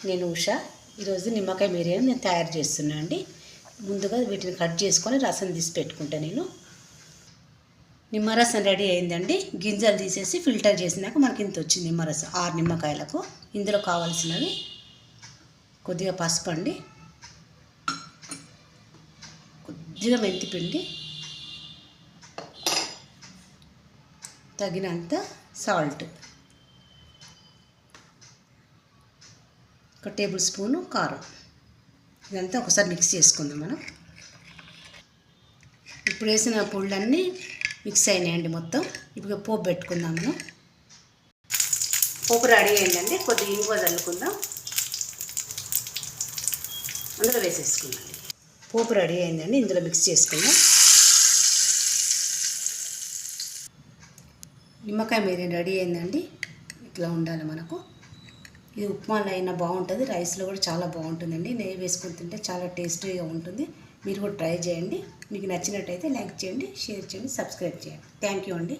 నేను ఉషా. ఈరోజు నిమ్మకాయ బిర్యానీ నేను తయారు చేస్తున్నా అండి. ముందుగా వీటిని కట్ చేసుకొని రసం తీసి పెట్టుకుంటా. నేను నిమ్మరసం రెడీ అయిందండి. గింజలు తీసేసి ఫిల్టర్ చేసినాక మనకి ఇంత వచ్చింది నిమ్మరసం 6 నిమ్మకాయలకు. ఇందులో కావాల్సినవి కొద్దిగా పసుపు అండి, కొద్దిగా మెంతిపిండి, తగినంత సాల్ట్, 1 టేబుల్ స్పూను కారం. ఇదంతా ఒకసారి మిక్స్ చేసుకుందాం మనం. ఇప్పుడు వేసిన పుళ్ళన్నీ మిక్స్ అయినాయండి మొత్తం. ఇప్పుడు పోపు పెట్టుకుందాం మనం. పోపు రెడీ అయిందండి. కొద్దిగా ఇంగువ చల్లుకుందాం, అందులో వేసేసుకుందాం. పోపు రెడీ అయిందండి, ఇందులో మిక్స్ చేసుకుందాం. నిమ్మకాయ బిర్యానీ రెడీ అయిందండి. ఇట్లా ఉండాలి మనకు. ఇది ఉప్మాలో అయినా బాగుంటుంది, రైస్లో కూడా చాలా బాగుంటుందండి. నెయ్యి వేసుకొని తింటే చాలా టేస్టీగా ఉంటుంది. మీరు కూడా ట్రై చేయండి. మీకు నచ్చినట్టయితే లైక్ చేయండి, షేర్ చేయండి, సబ్స్క్రైబ్ చేయండి. థ్యాంక్ యూ అండి.